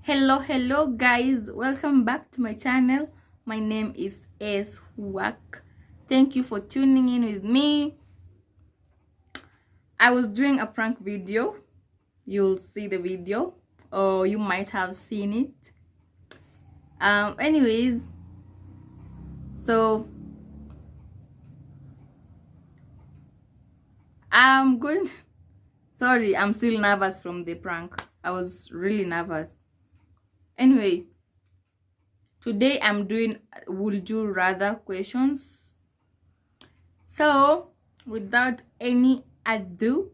Hello guys, welcome back to my channel. My name is Work. Thank you for tuning in with me. I was doing a prank video. You'll see the video, or you might have seen it. Anyways, so sorry, I'm still nervous from the prank. I was really nervous. Anyway, today I'm doing would you rather questions. So without any ado,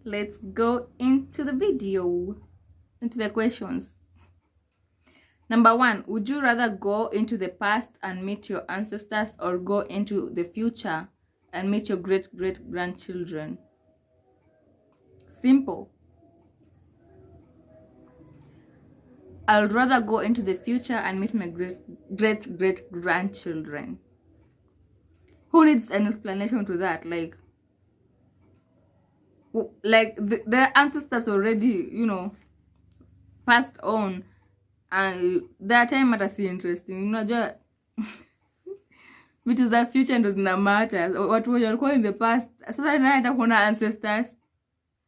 let's go into the video, into the questions. Number 1, would you rather go into the past and meet your ancestors, or go into the future and meet your great-great-grandchildren? Simple. I'd rather go into the future and meet my great-great-grandchildren. Who needs an explanation to that? Like the ancestors already, passed on, and their time hata si interesting. Unajua vitu za future ndo zina matter. Watu walikuwa in the past, sasa naenda kuona ancestors.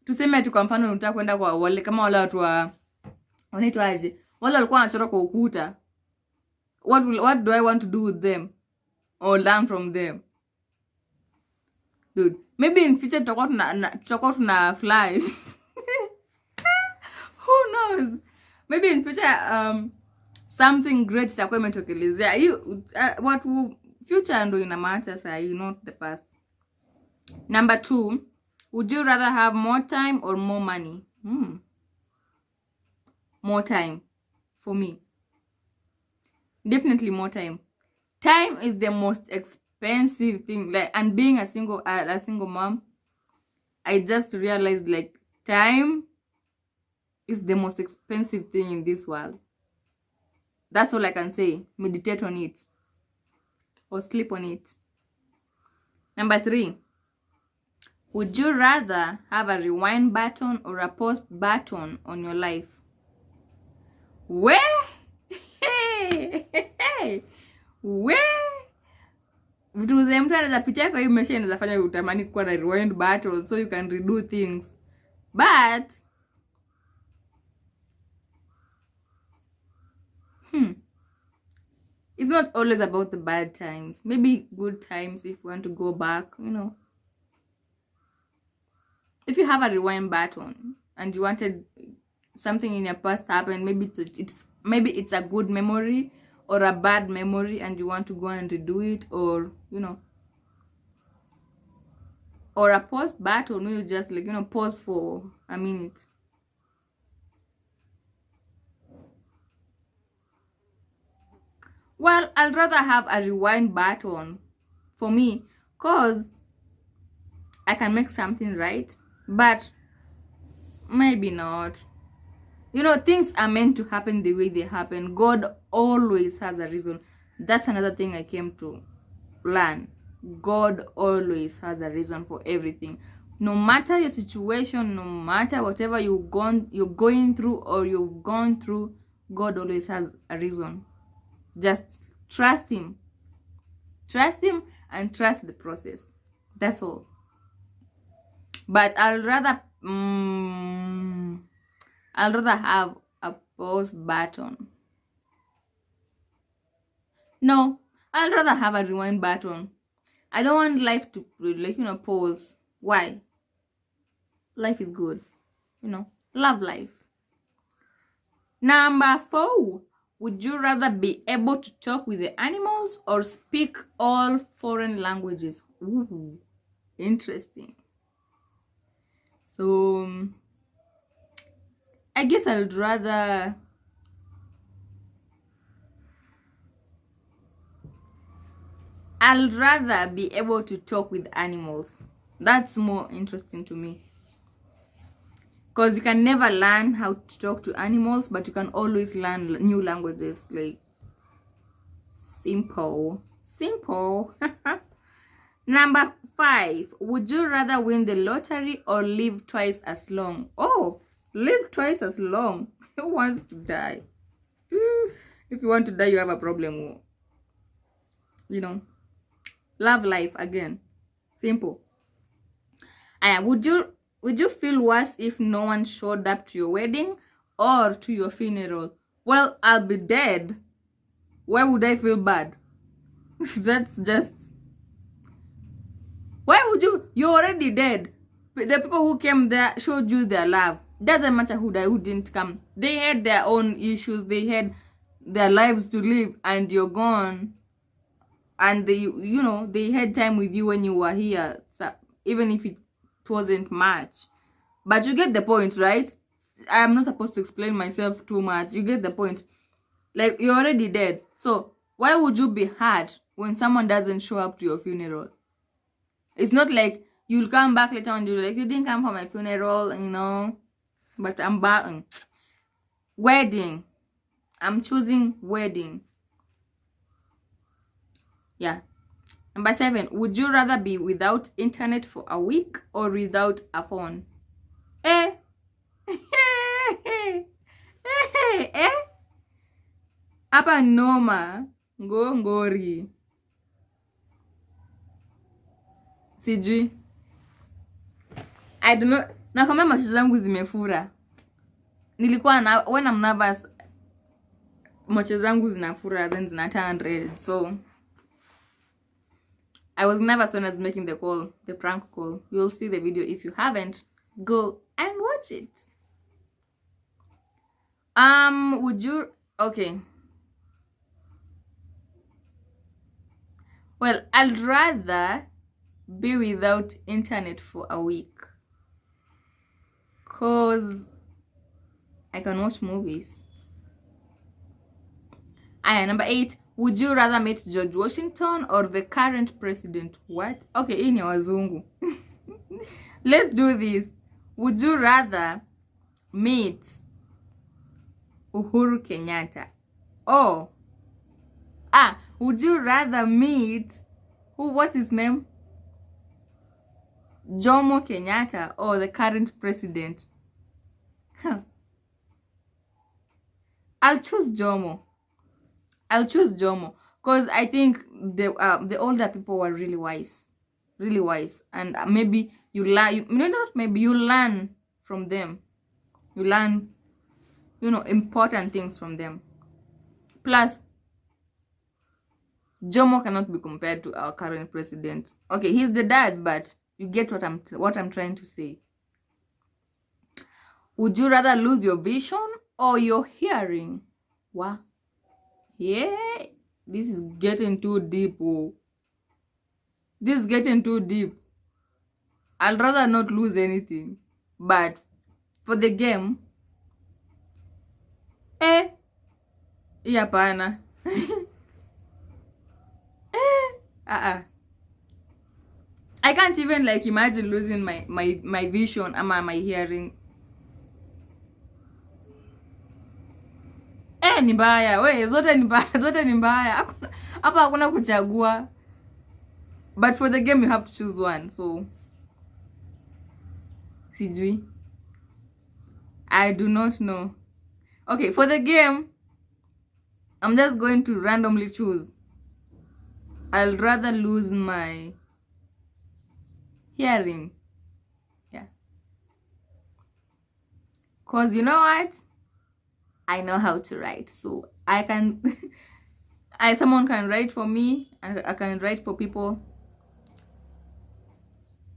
Tuseme ati kwa mfano unataka kwenda kwa wale kama wale watu wa wanaitwaje, wale walikuwa wanachora kwa ukuta. What do I want to do with them or learn from them? Dude, maybe in future tutakuwa tuna fly. Who knows? Maybe in future something great itakuwa imetokelezea. What future ndo ina matter saa, not the past. Number 2, would you rather have more time or more money? More time for me. Definitely more time. Time is the most expensive thing. And being a single mom, I just realized time is the most expensive thing in this world. That's all I can say. Meditate on it or sleep on it. Number 3, would you rather have a rewind button or a pause button on your life? Where? Vitu za mtu anaweza pitia kwa hii maisha inaweza fanya utamani kuwa na rewind button so you can redo things. But it's not always about the bad times. Maybe good times if you want to go back, If you have a rewind button and you wanted something in your past happen, maybe it's a good memory or a bad memory and you want to go and redo it, or or a pause button, you just pause for a minute. Well, I'd rather have a rewind button for me, cause I can make something right, but maybe not. Things are meant to happen the way they happen. God always has a reason. That's another thing I came to learn. God always has a reason for everything. No matter your situation, no matter whatever you're going through or you've gone through, God always has a reason. Just trust him. Trust him and trust the process. That's all. But I'll rather have a pause button. No, I'd rather have a rewind button. I don't want life to pause. Why? Life is good. Love life. Number 4, would you rather be able to talk with the animals or speak all foreign languages? Ooh, interesting. So I guess I'd rather be able to talk with animals. That's more interesting to me, because you can never learn how to talk to animals, but you can always learn new languages. Simple. Number 5, would you rather win the lottery or live twice as long? Oh, live twice as long. Who wants to die? If you want to die, you have a problem. You know, love life again. Simple. Would you feel worse if no one showed up to your wedding or to your funeral? Well, I'll be dead. Why would I feel bad? That's just... Why would you? You're already dead. The people who came there showed you their love. Doesn't matter who died, who didn't come. They had their own issues. They had their lives to live, and you're gone. And they had time with you when you were here, so even if it wasn't much. But you get the point, right? I'm not supposed to explain myself too much. You get the point. Like, you're already dead. So why would you be hurt when someone doesn't show up to your funeral? It's not like you'll come back later and you're like, you didn't come for my funeral, but I'm back. Wedding. I'm choosing wedding. Yeah. Number 7, would you rather be without internet for a week or without a phone? Hapa noma. Ngori. Sijui. I don't know. Nakwambia macho zangu zimefura. When I'm nervous, macho zangu zinafura, then zina turn red. So I was nervous when I was making the prank call. You'll see the video. If you haven't, go and watch it. Would you... Okay. Well, I'd rather be without internet for a week, cause I can watch movies. Number 8, would you rather meet George Washington or the current president? What? Okay, hii ni wazungu. Let's do this. Would you rather meet Uhuru Kenyatta or would you rather meet what's his name? Jomo Kenyatta or the current president? I'll choose Jomo. Because I think the older people were really wise, and maybe you learn from them. You learn, important things from them. Plus, Jomo cannot be compared to our current president. Okay, he's the dad, but you get what I'm trying to say. Would you rather lose your vision or your hearing? Wow. Yeah, this is getting too deep. This is getting too deep. I'd rather not lose anything. But for the game, hapana. I can't even imagine losing my vision ama my hearing. Ni mbaya. Zote ni mbaya. Hapa hakuna kuchagua. But for the game you have to choose one. So sijui. I do not know. Okay, for the game I'm just going to randomly choose. I'll rather lose my hearing. Yeah. Cause you know what? I know how to write, so I can someone can write for me and I can write for people.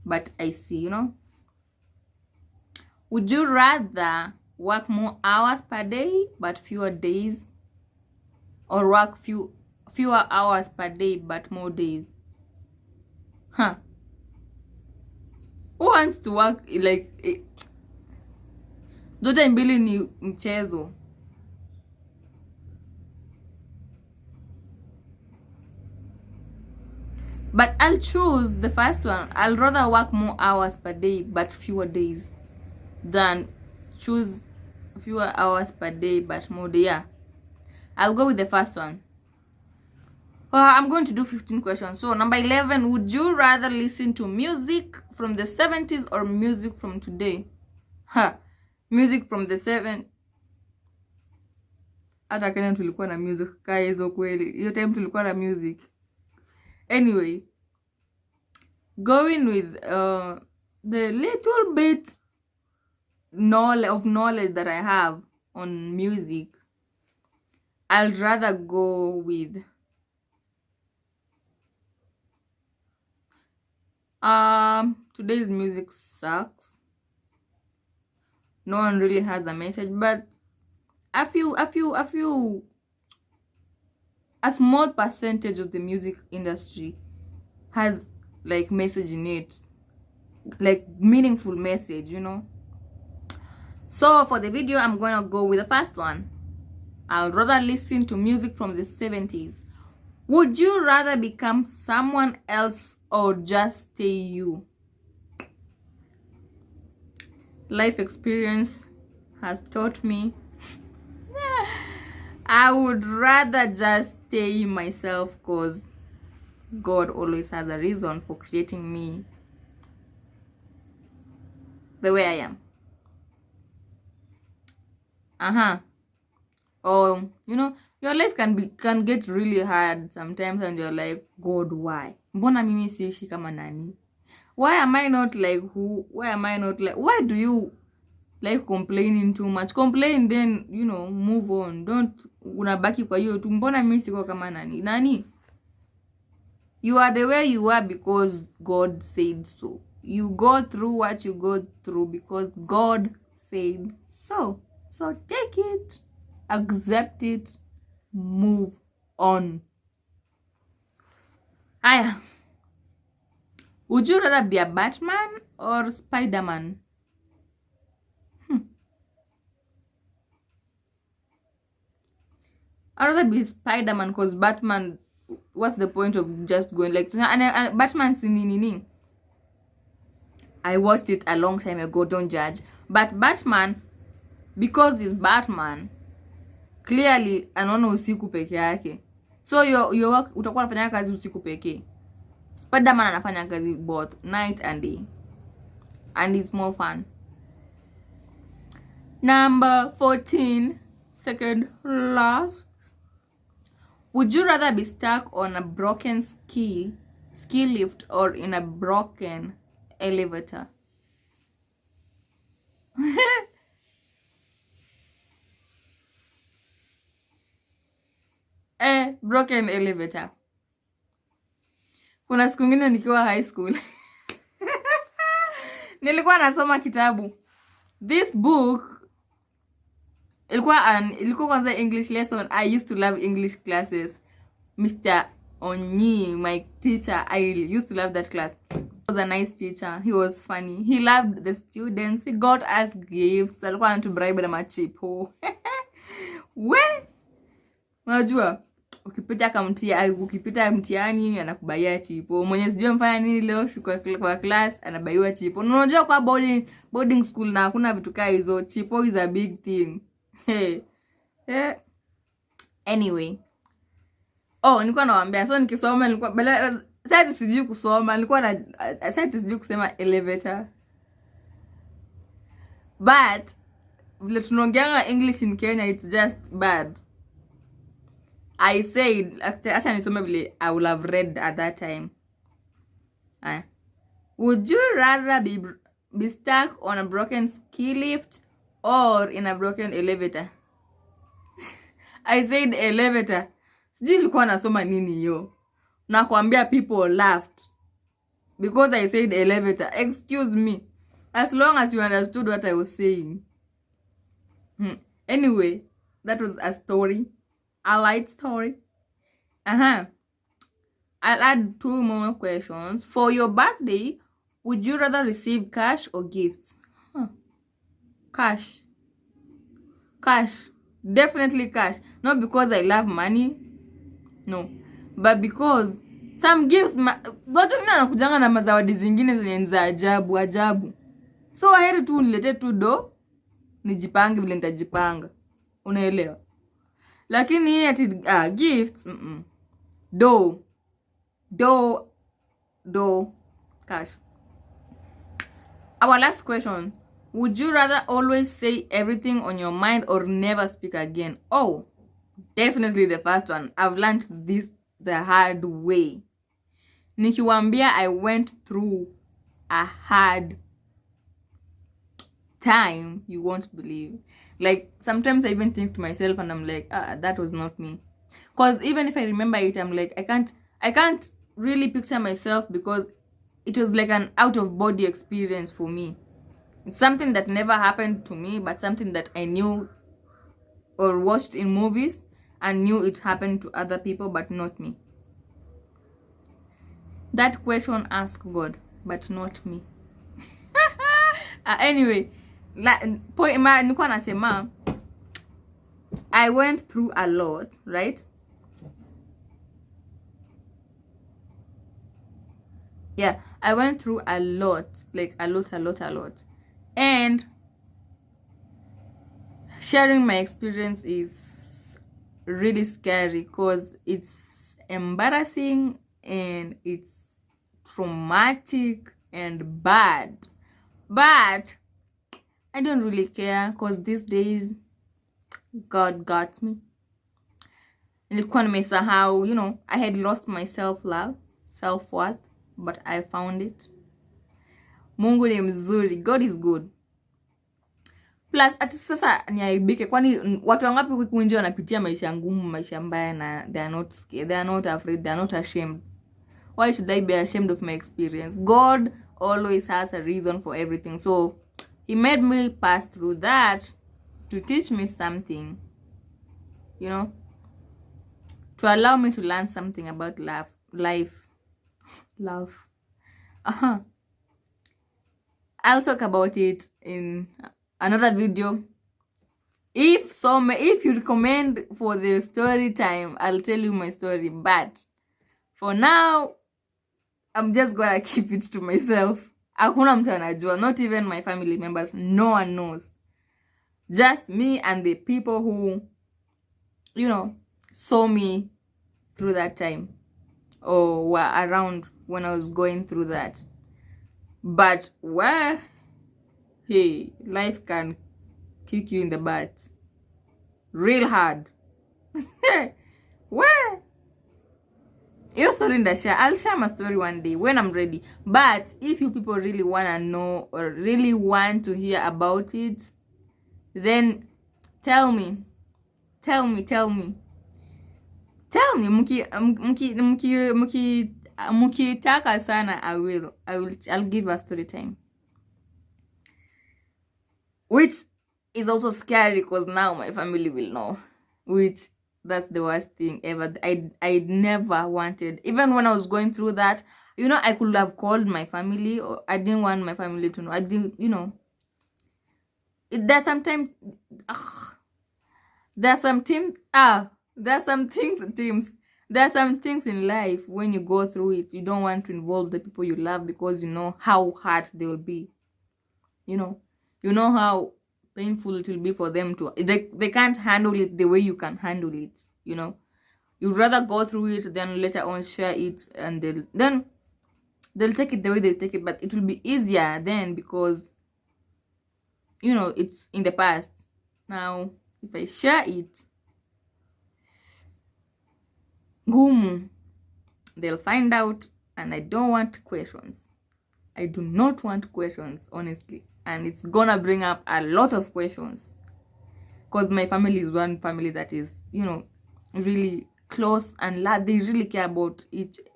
But I see, Would you rather work more hours per day but fewer days, or work fewer hours per day but more days? Who wants to work zote mbili ni mchezo. But I'll choose the first one. I'll rather work more hours per day but fewer days than choose fewer hours per day but more days. Yeah, I'll go with the first one. I'm going to do 15 questions. So number 11, would you rather listen to music from the 70s or music from today? Music from the 70s. hata Kenya tulikuwa na music kaa hizo kweli. Hiyo time tulikuwa na music. Anyway, going with the little bit of knowledge that I have on music, I'd rather go with today's music sucks. No one really has a message, but a small percentage of the music industry has like message in it, like meaningful message, you know. So for the video, I'm gonna go with the first one. I'll rather listen to music from the 70s. Would you rather become someone else or just stay you? Life experience has taught me I would rather just stay myself, because God always has a reason for creating me the way I am. Oh, you know, your life can get really hard sometimes, and you're like, God, why? Mbona mimi siishi kama nani? Why am I not like who? Why am I not like? Why do you like complaining too much? Complain, then, you know, move on. Don't unabaki kwa hiyo tu. Mbona mimi siko kama nani? You are the way you are because God said so. You go through what you go through because God said so. So take it, accept it, move on. Aya. Would you rather be a Batman or Spider-Man? I'd rather be Spider-Man, because Batman, what's the point of just going like, and Batman's in I watched it a long time ago, don't judge. But Batman, because he's Batman, clearly anaona usiku peke yake. So your work utakuwa unafanya kazi usiku peke. Spider-Man anafanya kazi both night and day. And it's more fun. Number 14, second last. Would you rather be stuck on a broken ski lift or in a broken elevator? Broken elevator. Kuna siku ngine nikiwa high school. Nilikuwa nasoma kitabu. This book ilikuwa kwanza English lesson. I used to love English classes. Mr. Onyi, my teacher, I used to love that class. He was a nice teacher. He was funny. He loved the students. He got us gifts. Alikuwa anatubribe na machipo. We, unajua ukipita mtihani anakubaia chipo. Mwenye sijui mfanya nini leo kwa class anabaiwa chipo. Unajua kwa boarding school na hakuna vitu kaa hizo. Chipo is a big thing. Anyway. Nilikuwa nawaambia, so nikisoma nilikuwa sasa sijui kusoma, nilikuwa sasa sijui kusema elevator. But vile tunaongeanga English in Kenya, it's just bad. I said, acha nisome vile I would have read at that time. Would you rather be stuck on a broken ski lift or in a broken elevator? I said elevator. Sijui nilikuwa nasoma nini hiyo. Nakwambia people laughed because I said elevator. Excuse me. As long as you understood what I was saying. Anyway, that was a story. A light story. I'll add 2 more questions. For your birthday, would you rather receive cash or gifts? Cash. Definitely cash. Not because I love money. No. But because some gifts, watu wengine wanakujanga na mazawadi zingine zenye za ajabu. So heri tu nilete tu do, nijipange vile nitajipanga. Unaelewa? Lakini ati gifts, do, cash. Our last question. Would you rather always say everything on your mind or never speak again? Definitely the first one. I've learned this the hard way. Nikiwambia I went through a hard time, you won't believe. Like sometimes I even think to myself and I'm like, that was not me. Because even if I remember it, I'm like, I can't really picture myself, because it was like an out of body experience for me. It's something that never happened to me, but something that I knew or watched in movies and knew it happened to other people, but not me. That question ask God, but not me. Anyway, nilikuwa nasema I went through a lot, right? Yeah, I went through a lot, like a lot. And sharing my experience is really scary because it's embarrassing and it's traumatic and bad. But I don't really care, because these days God got me. Nilikuwa nimesahau, you know, I had lost my self-love, self-worth, but I found it. Mungu ni mzuri, God is good. Plus ati sasa niaibike, kwani watu wangapi huku nje wanapitia maisha ngumu, maisha mbaya, na they are not scared, they are not afraid, they are not ashamed. Why should I be ashamed of my experience? God always has a reason for everything. So he made me pass through that to teach me something, you know, to allow me to learn something about life. I'll talk about it in another video. If you recommend for the story time, I'll tell you my story. But for now, I'm just gonna keep it to myself. Hakuna mtu anajua, not even my family members. No one knows. Just me and the people who, you know, saw me through that time or were around when I was going through that. But hey, life can kick you in the butt real hard. Well, your story in the share. I'll share my story one day when I'm ready. But if you people really want to know or really want to hear about it, then tell me. Mukitaka sana, I'll give a story time. Which is also scary, because now my family will know. Which, that's the worst thing ever. I never wanted, even when I was going through that, you know, I could have called my family, or I didn't want my family to know. I didn't, you know, there's sometimes there's some things in life, when you go through it, you don't want to involve the people you love, because you know how hard they will be. You know how painful it will be for them to, they can't handle it the way you can handle it. You know, you'd rather go through it than later on share it, and they'll take it the way they take it. But it will be easier then, because you know it's in the past. Now if I share it, ngumu, they'll find out, and I don't want questions. I do not want questions, honestly. And it's gonna bring up a lot of questions, because my family is one family that is, you know, really close, and they really care about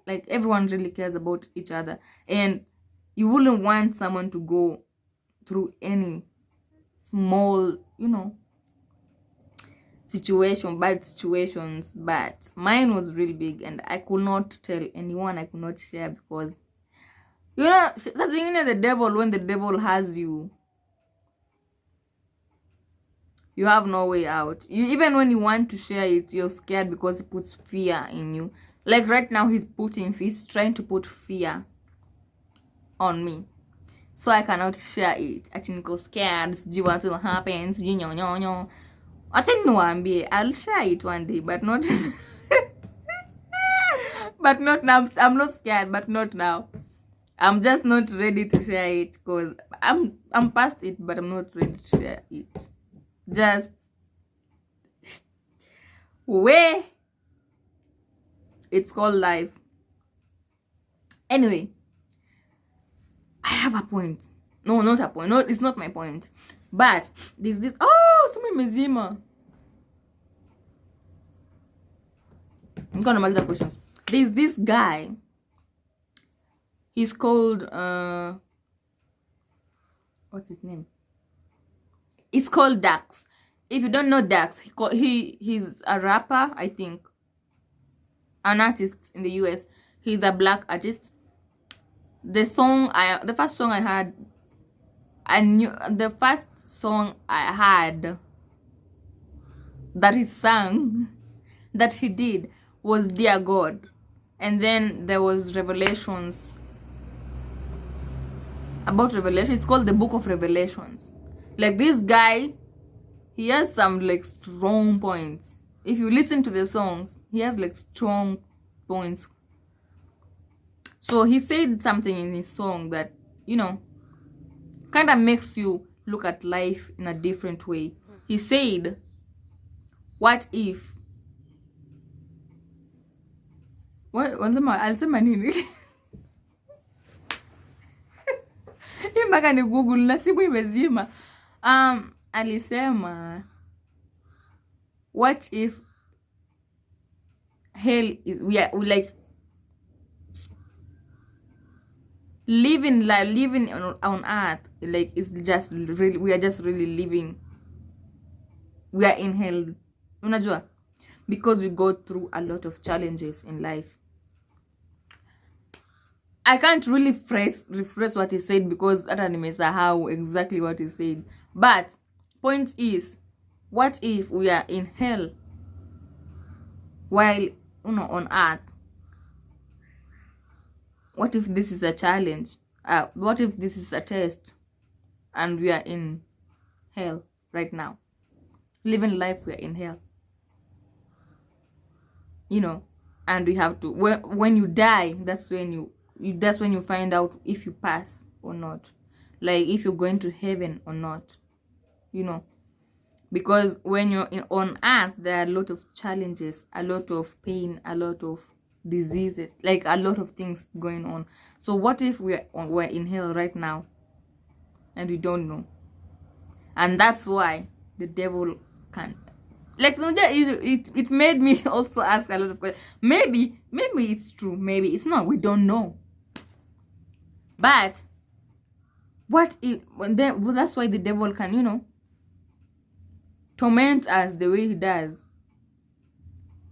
like everyone really cares about each other. And you wouldn't want someone to go through any small, you know, bad situations. But mine was really big, and I could not tell anyone, I could not share, because you know, that's the devil. When the devil has you, you have no way out. Even when you want to share it, you're scared, because he puts fear in you. Like right now, he's trying to put fear on me, so I cannot share it. I think I'm scared. Do you want to happen? I think no, I'll share it one day, but not but not now. I'm not scared, but not now. I'm just not ready to share it, because I'm past it, but I'm not ready to share it. Just Way. It's called life. Anyway, I have a point. No, not a point. No, it's not my point. But there's this. Oh, somebody mezima. I'm gonna make the questions. There's this guy. He's called what's his name? It's called Dax. If you don't know Dax, he's a rapper, I think. An artist in the US. He's a black artist. The first song I heard that he sang, that he did, was Dear God. And then there was Revelations. About Revelation. It's called the Book of Revelations. Like, this guy, he has some like strong points. If you listen to the songs, he has like strong points. So he said something in his song that, you know, kind of makes you look at life in a different way. He said, what if, I'll say my name. Mpaka ni Google na simu imezima. Alisema, what if hell is, we like living on earth, like, it's just really, we are just really living, we are in hell, unajua, because we go through a lot of challenges in life. I can't really rephrase what he said because hata nimesahau exactly what he said. But point is, what if we are in hell while, you know, on earth? What if this is a challenge? What if this is a test and we are in hell right now? Living life, we are in hell. You know, and we have to, when you die, that's when you find out if you pass or not, like if you're going to heaven or not, you know, because when you're on earth, there are a lot of challenges, a lot of pain, a lot of diseases, like a lot of things going on. So what if we're in hell right now and we don't know? And that's why the devil can, like, it made me also ask a lot of questions. Maybe it's true, maybe it's not, we don't know. But what if, well, that's why the devil can, you know, torment us the way he does.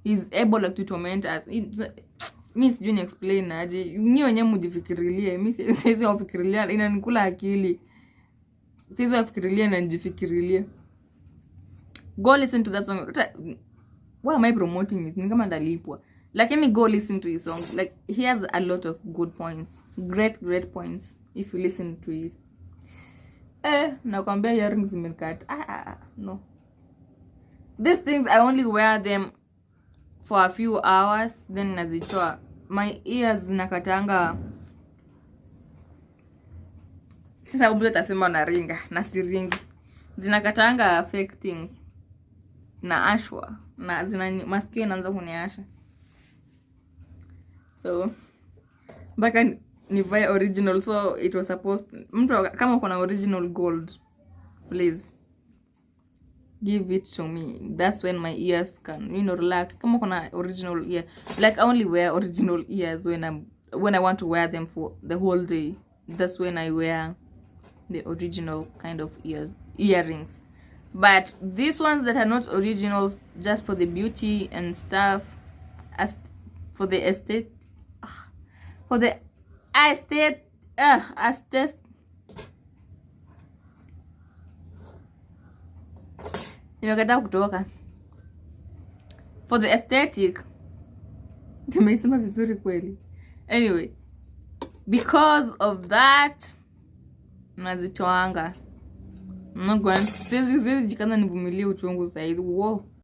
He's able, like, to torment us. Mi sijui explain aje. Nyi wenyewe mjifikirilie. Mi siwezi wafikirilia, inanikula akili. Siwezi wafikirilia na njifikirilie. Go listen to that song. Why am I promoting this? Ni kama ndalipwa. Lakini go listen to his song. Like, he has a lot of good points. Great points. If you listen to it. Nakwambia earrings zimenikata. No. These things, I only wear them for a few hours, then nazitoa. My ears zinakatanga. Sasa ubule tasema naringa, na siringi. Zinakatanga fake things. Na ashwa. Na masikio inaanza kuniasha. So, mpaka nivae original. So it was supposed, mtu kama kuna original gold, please give it to me. That's when my ears can, you know, relax. Kama kuna original ear, like, I only wear original ears when I want to wear them for the whole day. That's when I wear the original kind of earrings. But these ones that are not originals, just for the beauty and stuff, as for the aesthetic, nimekataa kutoka. For the aesthetic, tumeisema vizuri kweli. Anyway, because of that, nazitoanga. I'm not going to, siwezi jikaza nivumilie uchungu saizi. Wow.